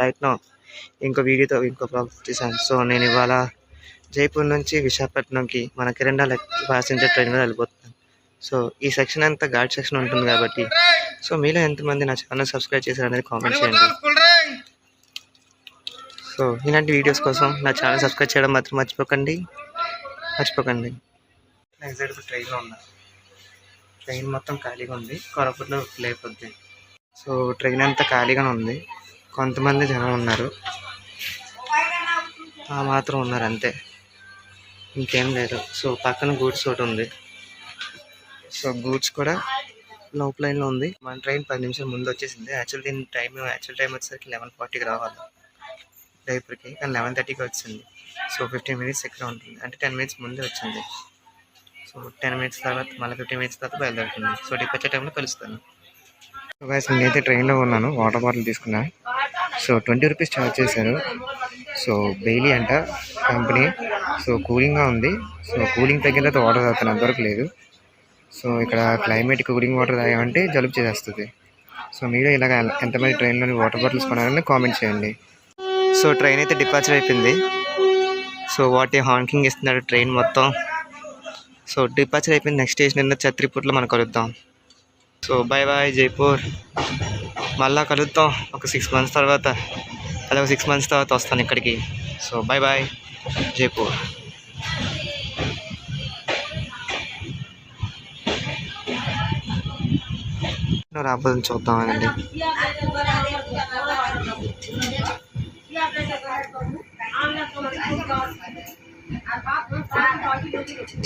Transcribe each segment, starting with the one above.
Right now ఇంకో వీడియోతో ఇంకో బ్లాగ్ తీసాను. సో నేను ఇవాళ జైపూర్ నుంచి విశాఖపట్నంకి మన కిరండాల ప్యాసింజర్ ట్రైన్లో వెళ్ళిపోతున్నాను. సో ఈ సెక్షన్ అంతా ఘాట్ సెక్షన్ ఉంటుంది కాబట్టి సో మీలో ఎంతమంది నా ఛానల్ సబ్స్క్రైబ్ చేశారు అనేది కామెంట్ చేయండి. సో ఇలాంటి వీడియోస్ కోసం నా ఛానల్ సబ్స్క్రైబ్ చేయడం మాత్రం మర్చిపోకండి. ఎగ్జాక్ట్గా ట్రైన్లో ఉన్నా. ట్రైన్ మొత్తం ఖాళీగా ఉంది. కోరాపుట్లో లేకపోద్ది. సో ట్రైన్ అంతా ఖాళీగానే ఉంది. కొంతమంది జనం ఉన్నారు, ఆ మాత్రం ఉన్నారు అంతే, ఇంకేం లేదు. సో పక్కన గూడ్స్ ఒకటి ఉంది. సో గూడ్స్ కూడా లోపల లైన్లో ఉంది. మన ట్రైన్ 10 నిమిషాల ముందు వచ్చేసింది. యాక్చువల్ టైం వచ్చేసరికి 11:40కి రావాలి జైపూర్కి, కానీ 11:30కి వచ్చింది. సో 15 మినిట్స్ ఎక్కడ ఉంటుంది, అంటే 10 మినిట్స్ ముందే వచ్చింది. సో 10 మినిట్స్ తర్వాత మళ్ళీ 15 మినిట్స్ తర్వాత బయలుదేరుతుంది. సో వచ్చే టైంలో కలుస్తాను. సో గైస్ నేనైతే ట్రైన్లో ఉన్నాను. వాటర్ బాటిల్ తీసుకున్నా. సో 20 రూపీస్ ఛార్జ్ చేశారు. సో బెయిలీ అంట కంపెనీ. సో కూలింగ్గా ఉంది. సో కూలింగ్ తగ్గిన తర్వాత వాటర్ తాగుతాను, అంతవరకు లేదు. సో ఇక్కడ క్లైమేట్ కూలింగ్ వాటర్ తాగామంటే జలుబు చేసేస్తుంది. సో మీరు ఇలాగ ఎంతమంది ట్రైన్లోని వాటర్ బాటిల్స్ కొనాలని కామెంట్ చేయండి. సో ట్రైన్ అయితే డిపార్చర్ అయిపోయింది. సో వాటి హాంకింగ్ ఇస్తున్నాడు ట్రైన్ మొత్తం. సో డిపార్చర్ అయిపోయింది. నెక్స్ట్ స్టేషన్ ఛత్రిపూర్లో మనం కలుద్దాం. So bye bye Jaipur. మళ్ళీ కలుద్దాం ఒక 6 months తర్వాత. అలా 6 months తర్వాత వస్తాను ఇక్కడికి. So bye bye Jaipur. రాబోదని చూద్దామండి.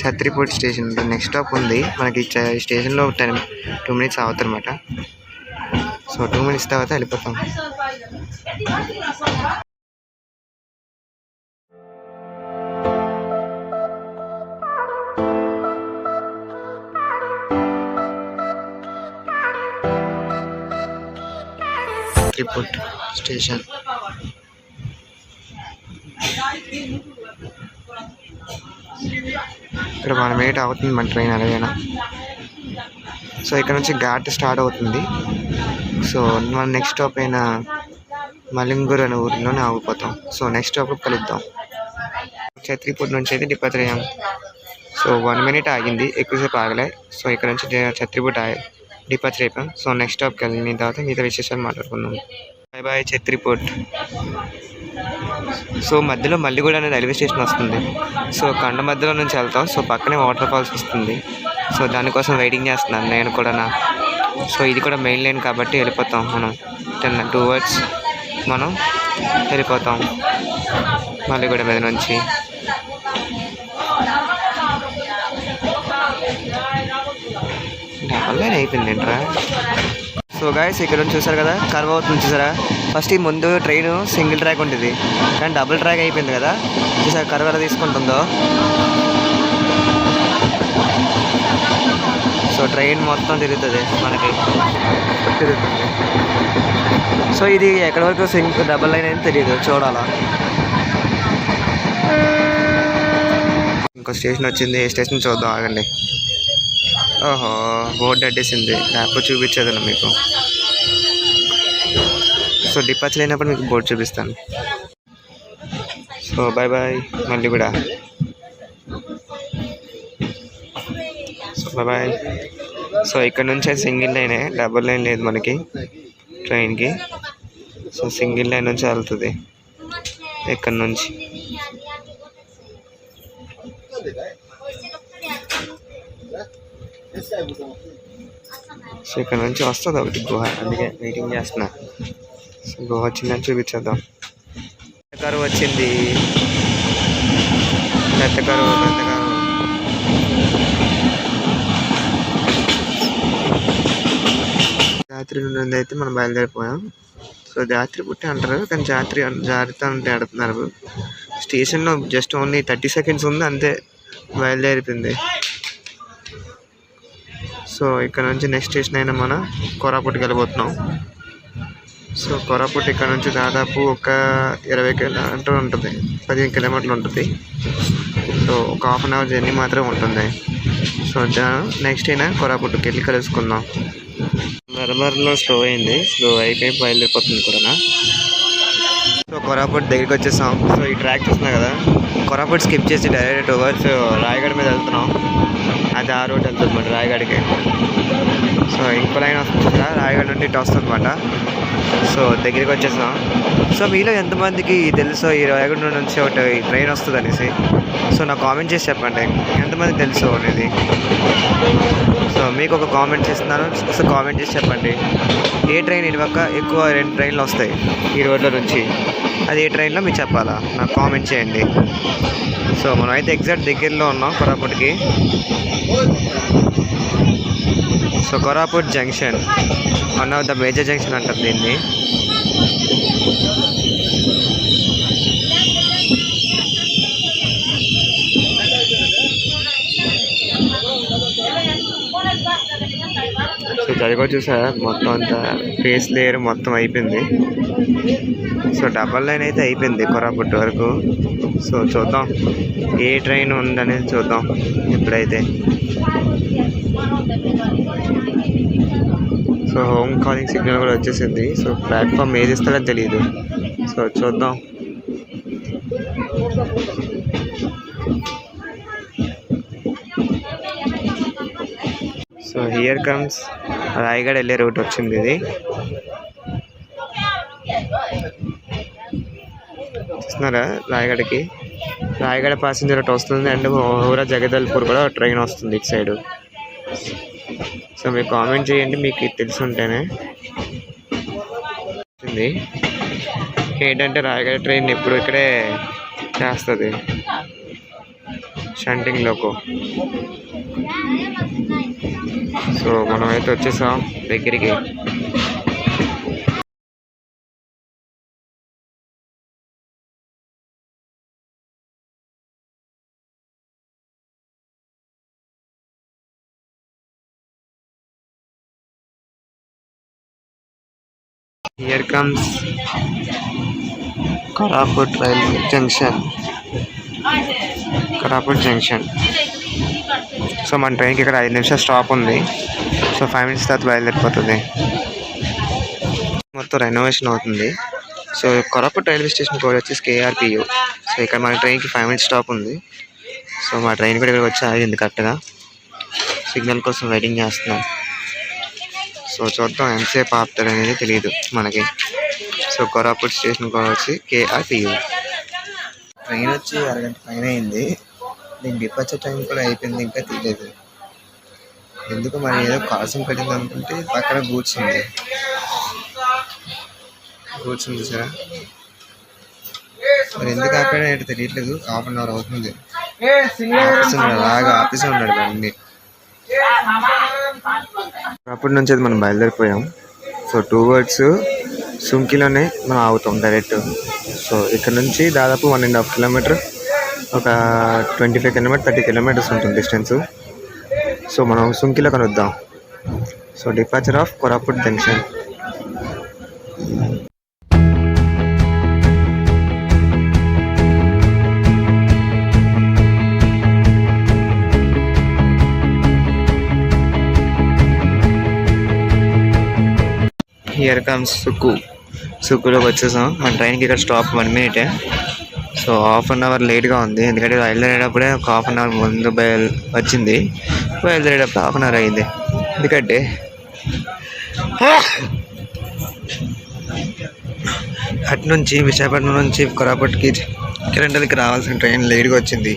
ఛత్రిపూర్ స్టేషన్ నెక్స్ట్ స్టాప్ ఉంది మనకి. స్టేషన్లో 2 minutes అవుతుంది అనమాట. సో 2 minutes తర్వాత వెళ్ళిపోతాం. ఛత్రిపూర్ స్టేషన్. ఇక్కడ 1 minute అవుతుంది మన ట్రైన్ అలాగైనా. సో ఇక్కడ నుంచి ఘాట్ స్టార్ట్ అవుతుంది. సో మన నెక్స్ట్ స్టాప్ అయిన మలింగూర్ అనే ఊరిలోనే ఆగిపోతాం. సో నెక్స్ట్ స్టాప్లో కలుద్దాం. ఛత్రిపూర్ నుంచి అయితే డిపార్చర్ అయ్యాం. సో 1 minute ఆగింది, ఎక్కువసేపు ఆగలే. సో ఇక్కడ నుంచి ఛత్రిపూర్ డిపార్చర్ అయిపోయాం. సో నెక్స్ట్ స్టాప్కి వెళ్ళిన తర్వాత మిగతా విశేషాలు మాట్లాడుకుందాం. Bye bye ఛత్రిపూర్. సో మధ్యలో మల్లిగూడ అనే రైల్వే స్టేషన్ వస్తుంది. సో కొండ మధ్యలో నుంచి వెళ్తాం. సో పక్కనే వాటర్ ఫాల్స్ వస్తుంది. సో దానికోసం వెయిటింగ్ చేస్తున్నాను నేను కూడా. సో ఇది కూడా మెయిన్ లైన్ కాబట్టి వెళ్ళిపోతాం మనం. 10 towards మనం వెళ్ళిపోతాం మల్లిగూడ మీద నుంచి. డబల్ లైన్ అయిపోయింది ఏంట్రా. సో గాయస్ ఇక్కడ నుంచి చూసారు కదా, కర్వ్ అవుతుంది చూసారా. ఫస్ట్ ఈ ముందు ట్రైన్ సింగిల్ ట్రాక్ ఉంటుంది, కానీ డబుల్ ట్రాక్ అయిపోయింది కదా. చూసారా కర్వ్ ఎలా తీసుకుంటుందో. సో ట్రైన్ మొత్తం తిరుగుతుంది మనకి, తిరుగుతుంది. సో ఇది ఎక్కడి వరకు డబుల్ లైన్ అని తెలియదు, చూడాలా. ఇంకో స్టేషన్ వచ్చింది. ఏ స్టేషన్ చూద్దాం ఆగండి. ఓహో బోర్డు అడ్డేసింది, లేకపోతే చూపించేదన్న మీకు. సో డిపార్చర్ అయినప్పుడు మీకు బోర్డు చూపిస్తాను. సో బాయ్ బాయ్ మళ్ళీ కూడా. So bye bye. సో ఇక్కడ నుంచి సింగిల్ లైనే, డబుల్ లైన్ లేదు మనకి ట్రైన్కి. సో సింగిల్ లైన్ నుంచి వెళ్తుంది ఇక్కడ నుంచి. సో ఇక్కడ నుంచి వస్తుంది ఒకటి గుహ, అందుకే వెయిటింగ్ చేస్తున్నా. సో గుహ వచ్చిందని చూపించేద్దాం. పెద్ద కారు వచ్చింది, పెద్ద కారు. జాత్రి నుండి అయితే మనం బయలుదేరిపోయాం. సో జాత్రి పుట్టి అంటారు, కానీ జాగ్రత్త అంటే ఆడుతున్నారు. స్టేషన్లో జస్ట్ ఓన్లీ 30 seconds ఉంది అంతే, బయలుదేరిపోయింది. సో ఇక్కడ నుంచి నెక్స్ట్ స్టేషన్ అయినా మనం కోరాపుట్కి వెళ్ళిపోతున్నాం. సో కోరాపుట్ ఇక్కడ నుంచి దాదాపు ఒక 20 kilometers ఉంటుంది, 15 kilometers ఉంటుంది. సో ఒక 1/2 hour జర్నీ మాత్రమే ఉంటుంది. సో నెక్స్ట్ అయినా కోరాపుట్కి వెళ్ళి కలుసుకుందాం. నర్మర్లో స్లో అయిపోయి బయలుదేరిపోతుంది కూడా. సో కొరాపుట్ దగ్గరికి వచ్చేసాం. సో ఈ ట్రాక్ చూస్తున్నా కదా, కొరాపుట్ స్కిప్ చేసి డైరెక్ట్ టువర్డ్స్ రాయగఢ మీద వెళ్తున్నాం. అది ఆ రోడ్ వెళ్తుంది అన్నమాట రాయగఢకి. సో ఇంకో లైన్ వస్తుంది కదా, రాయగఢ నుండి ఇటు వస్తుంది అనమాట. సో దగ్గరికి వచ్చేసాం. సో మీలో ఎంతమందికి తెలుసో ఈ రాయగఢ నుంచి ఒకటి ట్రైన్ వస్తుంది అనేసి? సో నాకు కామెంట్ చేసి చెప్పండి ఎంతమందికి తెలుసు అనేది. సో మీకు ఒక కామెంట్ చేస్తున్నాను, సో కామెంట్ చేసి చెప్పండి ఏ ట్రైన్ ఇటుపక్క ఎక్కువ 2 ట్రైన్లు వస్తాయి ఈ రోడ్ల నుంచి, అది ఏ ట్రైన్లో మీరు చెప్పాలా నాకు కామెంట్ చేయండి. సో మనం అయితే ఎగ్జాక్ట్ దగ్గరలో ఉన్నాం కొరాపుట్కి. So Koraput junction one of the major junction అంటారు దీన్ని. సో జరిగో చూసా మొత్తం అంతా ఫేస్ లేయర్ మొత్తం అయిపోయింది. సో డబల్ లైన్ అయితే అయిపోయింది కొరాపుట్ వరకు. సో చూద్దాం ఏ ట్రైన్ ఉందనేది చూద్దాం ఇప్పుడైతే. సో హోమ్ కాలింగ్ సిగ్నల్ కూడా వచ్చేసింది. సో ప్లాట్ఫామ్ ఏది ఇస్తాడో తెలియదు. సో చూద్దాం. సో హియర్ కమ్స్ రాయగఢ వెళ్ళే రూట్ వచ్చింది ఇది. చూస్తున్నారా రాయగఢకి, రాయగఢ ప్యాసింజర్ ఒకటి వస్తుంది అండ్ ఊరా జగదల్పూర్ కూడా ట్రైన్ వస్తుంది ఇటు సైడు. సో మీరు కామెంట్ చేయండి మీకు తెలిసి ఉంటేనే. ఏంటంటే రాయగఢ ట్రైన్ ఇప్పుడు ఇక్కడే చేస్తుంది షంటింగ్ లోకో. సో మనమైతే వచ్చేసాం దగ్గరికి. Here comes Koraput Railway Junction. Koraput Junction. So మన ట్రైన్కి ఇక్కడ 5 నిమిషాలు స్టాప్ ఉంది. సో 5 మినిట్స్ తర్వాత బయలుదేరిపోతుంది. మొత్తం రెనోవేషన్ అవుతుంది. So Koraput railway station code వచ్చేసి KRPU. సో ఇక్కడ మన ట్రైన్కి 5 మినిట్స్ స్టాప్ ఉంది. సో మా ట్రైన్ కూడా ఇక్కడ వచ్చి ఆగింది కరెక్ట్గా. సిగ్నల్ కోసం వెయిటింగ్ చేస్తున్నాం. సో చూద్దాం ఎంతసేపు ఆపుతారు అనేది తెలియదు మనకి. సో కొరాపుట్ స్టేషన్ కూడా వచ్చి KRPU. ట్రైన్ వచ్చి అరగంట పైన అయింది. దీని డిపార్చర్ టైం కూడా అయిపోయింది, ఇంకా తీయలేదు ఎందుకు మరి. ఏదో కాసం పెట్టింది అనుకుంటే పక్కన గూడ్స్ ఉంది సార్. మరి ఎందుకు ఆపాడో ఏంటో తెలియట్లేదు. 1/2 అవర్ అవుతుంది. అలాగా ఆఫీసే ఉన్నాడు బండి. అప్పటి నుంచి అయితే మనం బయలుదేరిపోయాం. సో టువర్డ్స్ సుంకిలోనే మనం ఆగుతాం డైరెక్ట్. సో ఇక్కడ నుంచి దాదాపు 1.5 కిలోమీటర్, ఒక 25 కిలోమీటర్ 30 కిలోమీటర్స్ ఉంటుంది డిస్టెన్స్. సో మనం సుంకిలో కలుద్దాం. So departure of Koraput junction. Here comes సుక్కులోకి వచ్చేసాం. మన ట్రైన్కి ఇక్కడ స్టాప్ 1 మినిటే. సో 1/2 అవర్ లేట్గా ఉంది, ఎందుకంటే బయలుదేరేటప్పుడే ఒక 1/2 అవర్ ముందు వచ్చింది. బయలుదేరేటప్పుడు 1/2 అవర్ అయింది. ఎందుకంటే అటు నుంచి విశాఖపట్నం నుంచి కొరాపుట్కి కిరంటల్కి రావాల్సిన ట్రైన్ లేట్గా వచ్చింది.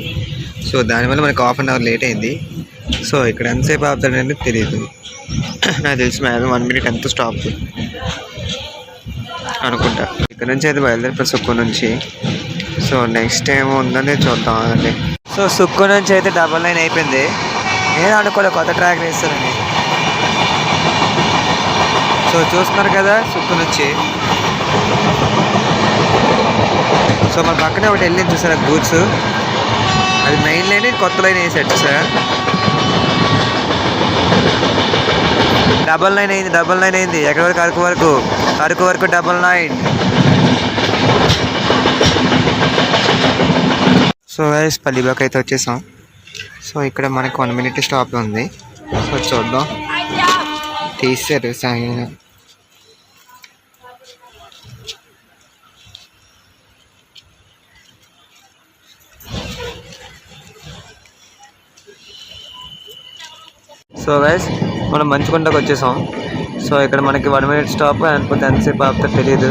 సో దానివల్ల మనకు 1/2 అవర్ లేట్ అయింది. సో ఇక్కడ ఎంతసేపు ఆపుతాడనేది తెలియదు. నాకు తెలిసి మ్యాక్సిమం 1 మినిట్ ఎంత స్టాప్ అనుకుంటా. ఇక్కడ నుంచి అయితే బయలుదేరిపోయి సుక్కు నుంచి. సో నెక్స్ట్ ఏమో ఉందని చూద్దాం అండి. సో సుక్కు నుంచి అయితే డబల్ లైన్ అయిపోయింది. నేను అనుకోలే కొత్త ట్రాక్ వేస్తానని. సో చూస్తున్నారు కదా సుక్కు నుంచి. సో మన పక్కనే ఒకటి వెళ్ళింది చూసారా గూడ్స్, అది మెయిన్ లైన్, కొత్త లైన్ వేసాడు సార్. డబల్ లైన్ అయింది. ఎక్కడి వరకు? అరకు వరకు డబల్ లైన్. సో గైస్ పల్లిబాక్ అయితే వచ్చేసాం. సో ఇక్కడ మనకి 1 మినిట్ స్టాప్ ఉంది. సో చూద్దాం, తీసారు సో గైస్ మనం మంచుకొండకు వచ్చేసాం. సో ఇక్కడ మనకి 1 minute స్టాప్, లేకపోతే ఎంతసేపు ఆపుతారో తెలియదు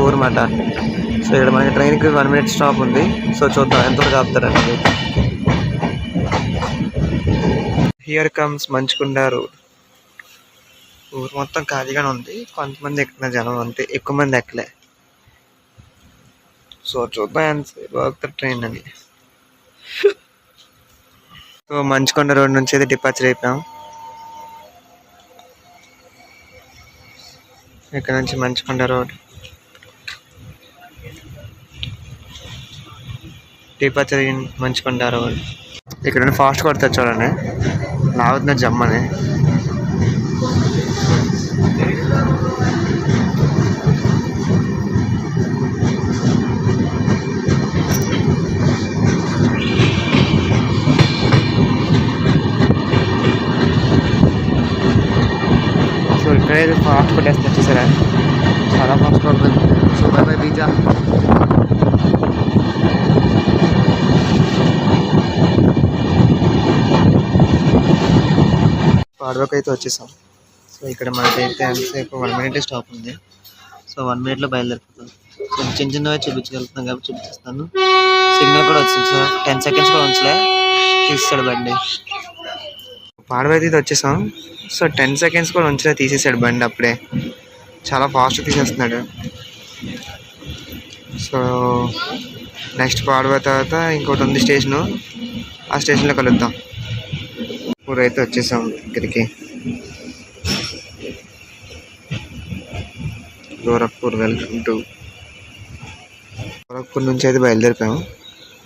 ఊరమాట. సో ఇక్కడ మనకి ట్రైన్కి 1 minute స్టాప్ ఉంది. సో చూద్దాం ఎంతవరకు ఆపుతారనేది. Here comes Manchukonda road. ఊరు మొత్తం ఖాళీగానే ఉంది, కొంతమంది ఎక్కిన జనం అంతే, ఎక్కువ మంది ఎక్కలే. సో చూద్దాం ఎంతసేపు ఆపుతారు ట్రైన్ అని. సో మంచుకొండ రోడ్ నుంచి అయితే డిపార్చర్ అయిపోయాం. ఇక్కడ నుంచి Manchukonda road departure in Manchukonda road. ఇక్కడ ఫాస్ట్ కొడతారు చూడండి, లాగుతున్న జమ్మని. సో ఇక్కడైతే ఫాస్ట్ కొట్టేస్తే వచ్చేసారా, చాలా ఫాస్ట్ కొడుతుంది. So by by బీజా. పాడవకు అయితే వచ్చేసాం. సో ఇక్కడ మనకైతే ఎంతసేపు 1 minute స్టాప్ ఉంది. సో 1 minuteలో బయలుదేరిపోతాం. సో చిన్న చిన్నవి చూపించగలుగుతున్నాం కాబట్టి చూపిస్తాను. సిగ్నల్ కూడా వచ్చింది. సో 10 seconds కూడా ఉంచలే, తీసేసాడు బండి. పాడవైతే అయితే వచ్చేసాం. సో 10 seconds కూడా ఉంచలే, తీసేసాడు బండి అప్పుడే. చాలా ఫాస్ట్ తీసేస్తున్నాడు. సో నెక్స్ట్ పాడవ తర్వాత ఇంకోటి ఉంది స్టేషను, ఆ స్టేషన్లో కలుద్దాం. ఊరైతే వచ్చేసాం ఇక్కడికి, గోరఖ్పూర్. వెల్కమ్ టు గోరఖ్పూర్ నుంచి అయితే బయలుదేరిపోయాము.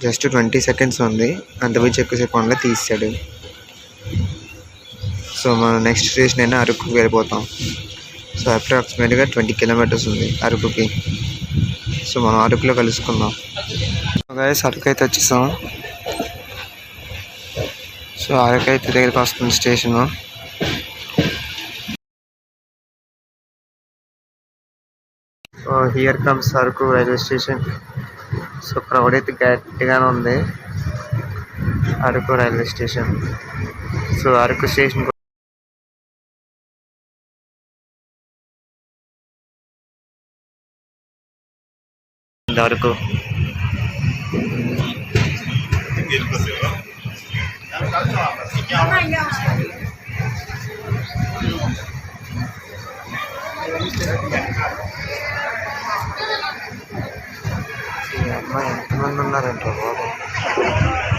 జస్ట్ 20 seconds ఉంది, అంతమించి ఎక్కువసేపు ఉండలే, తీసాడు. సో మనం నెక్స్ట్ స్టేషన్ అయినా అరకుకి వెళ్ళిపోతాం. సో అప్రాక్సిమేట్గా 20 kilometers ఉంది అరకుకి. సో మనం అరకులో కలుసుకుందాం. గైస్ అరకు అయితే వచ్చేసాం. సో అరకు అయితే దగ్గరికి వస్తుంది station. So here comes Araku railway station. So crowd అయితే గట్టిగానే ఉంది Araku railway station. So Araku station Araku. అమ్మాయి ఎంతమంది ఉన్నారంట బాబు,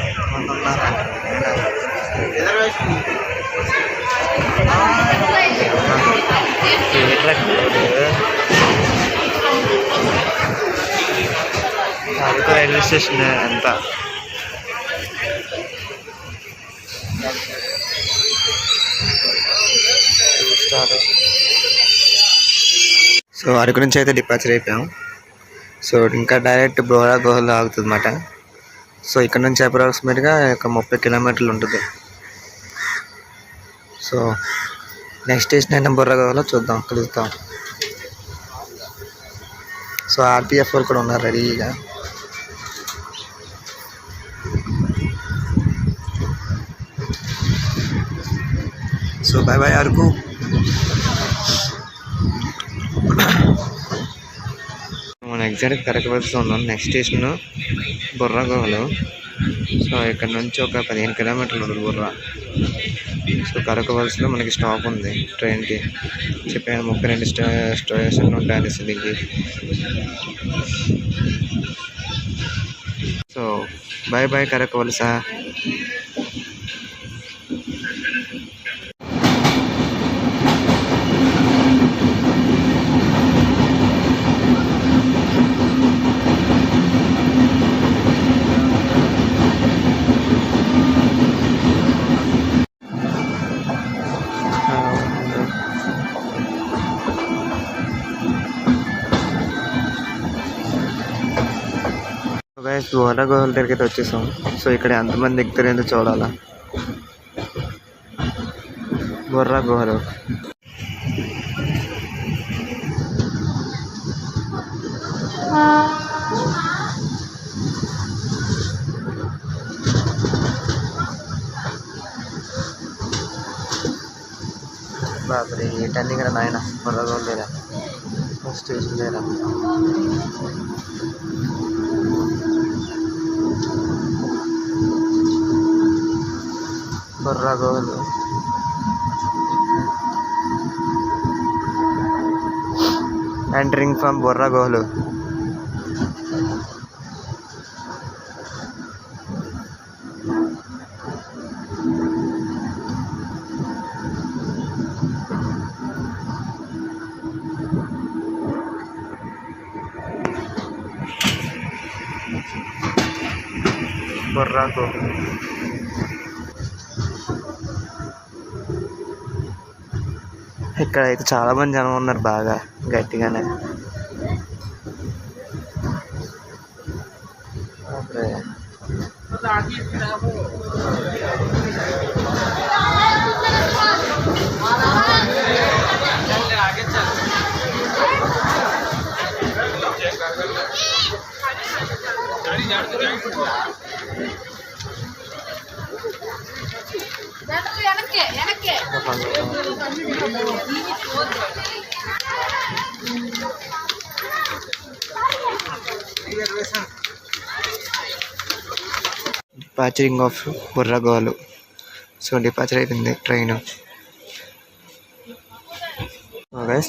ఎంతమంది ఉన్నారంట. అరకు రైల్వే స్టేషన్ ఎంత. సో అరకు నుంచి అయితే డిపార్చర్ అయిపోయాం. సో ఇంకా డైరెక్ట్ బొర్రా గుహలో ఆగుతుంది అన్నమాట. సో ఇక్కడ నుంచి అప్రాక్సిమేట్గా ఒక 30 kilometers ఉంటుంది. సో నెక్స్ట్ స్టేషన్ అయినా బొర్రా గుహలో చూద్దాం, కలుద్దాం. సో RPF వాళ్ళు కూడా ఉన్నారు రెడీగా. So by by Araku. మనం ఎగ్జాక్ట్ కరకవలసలో ఉన్నాం. నెక్స్ట్ స్టేషన్ బొర్రా గుహలు. సో ఇక్కడ నుంచి ఒక 15 kilometers ఉంటుంది బొర్రా. సో కరకవలసలో మనకి స్టాప్ ఉంది ట్రైన్కి. చెప్పాను 32 స్టేషన్లు ఉంటాయని దీనికి. So by by Karakavalasa. Borra గుహల దగ్గరికి అయితే వచ్చేసాం. సో ఇక్కడ ఎంతమంది ఎక్కుతారేందో చూడాలా. బొర్రా గుహలు. బాబరే ఏంటండి ఇక్కడ నాయన బుర్రగోలు లేదా స్టేషన్ లేదా బుర్రగోలు ఎంటరింగ్ ఫ్రమ్ బుర్రగోలు. బుర్రగోలు ఇక్కడైతే చాలా మంది జనం ఉన్నారు బాగా గట్టిగానే. డిపాచరింగ్ ఆఫ్ బుర్రగోలు. సో డిపాచర్ అయిపోయింది ట్రైన్.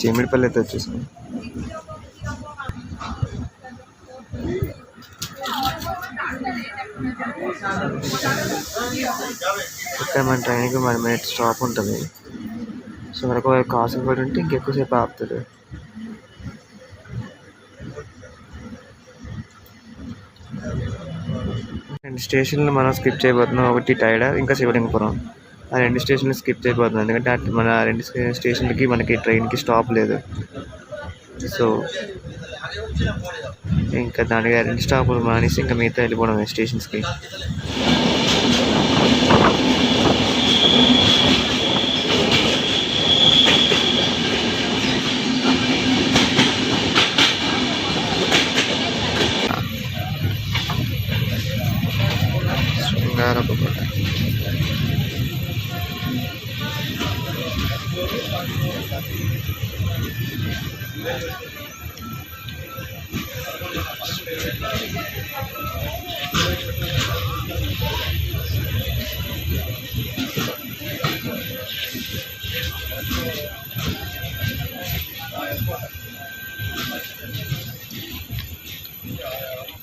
చీమిడిపల్లి అయితే వచ్చేసాం. ఇక్కడ మన ట్రైన్కి 1 minute స్టాప్ ఉంటుంది. సో వరకు కాసుపడి ఉంటే ఇంకెక్కువసేపు ఆపుతుంది. రెండు స్టేషన్లు మనం స్కిప్ చేయబోతున్నాం. ఒకటి టైడా, ఇంకా శివలింగపురం. ఆ 2 స్టేషన్లు స్కిప్ చేయబోతున్నాం ఎందుకంటే మన 2 స్టేషన్లకి మనకి ట్రైన్కి స్టాప్ లేదు. సో ఇంకా దానికి 2 స్టాపులు మానేసి ఇంకా మిగతా వెళ్ళిపోవడం స్టేషన్స్కి. శృంగారపుకోట.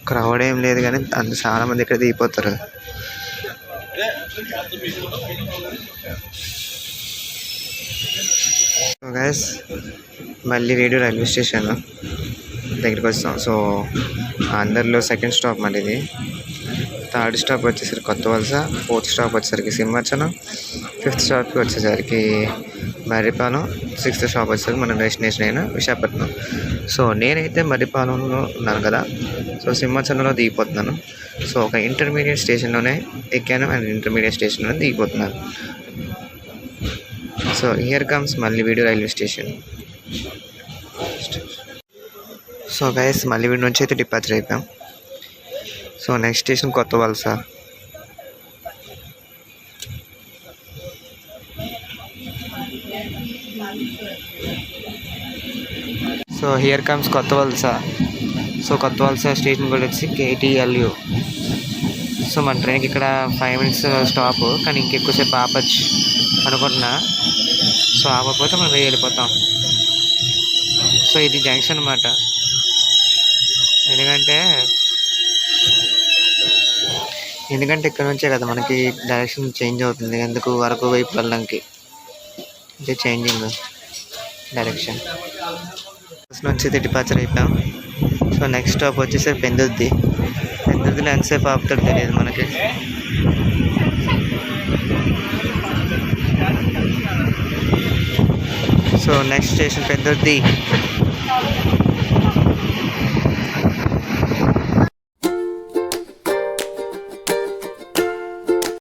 క్రౌడ్ ఏం లేదు కానీ చాలా మంది ఇక్కడ దిగిపోతారు. గైస్ మళ్ళీ రేడియో రైల్వే స్టేషన్ దగ్గరికి వస్తాం. సో అందరిలో సెకండ్ స్టాప్ మళ్ళీ ఇది. థర్డ్ స్టాప్ వచ్చేసరికి కొత్త వలస, 4th స్టాప్ వచ్చేసరికి సింహాచలం, 5th స్టాప్కి వచ్చేసరికి మర్రిపాలెం, 6th స్టాప్ వచ్చేసరికి మన డెస్టినేషన్ అయిన విశాఖపట్నం. సో నేనైతే మర్రిపాలెంలో ఉన్నాను కదా, సో సింహాచలంలో దిగిపోతున్నాను. సో ఒక ఇంటర్మీడియట్ స్టేషన్లోనే ఎక్కాను అండ్ ఇంటర్మీడియట్ స్టేషన్లోనే దిగిపోతున్నాను. సో హియర్ కమ్స్ మళ్ళీ వీడియో రైల్వే స్టేషన్. సో గైస్ మళ్ళీ వీడి నుంచి అయితే డిపాచర్ అయిపోయాం. సో నెక్స్ట్ స్టేషన్ కొత్త వలస. సో హియర్ కమ్స్ కొత్త వలస. సో కొత్త వలస స్టేషన్ కూడా వచ్చి KTLU. సో మన ట్రైన్కి ఇక్కడ 5 minutes స్టాప్, కానీ ఇంకెక్కువసేపు ఆపచ్చు అనుకుంటున్నా. సో ఆపకపోతే మనం వెళ్ళిపోతాం. సో ఇది జంక్షన్ అన్నమాట. ఎందుకంటే ఇక్కడ నుంచే కదా మనకి డైరెక్షన్ చేంజ్ అవుతుంది. ఎందుకు వరకు వైపు వెళ్ళడానికి అంటే చేంజింగ్ డైరెక్షన్. బస్ నుంచి అయితే డిపాచర్ అయిపోయాం. సో నెక్స్ట్ స్టాప్ వచ్చేసరికి పెందుర్తి. పెందుర్తిలో ఎంతసేపు ఆపుతాడు తెలియదు మనకి. So next station Pendurthi.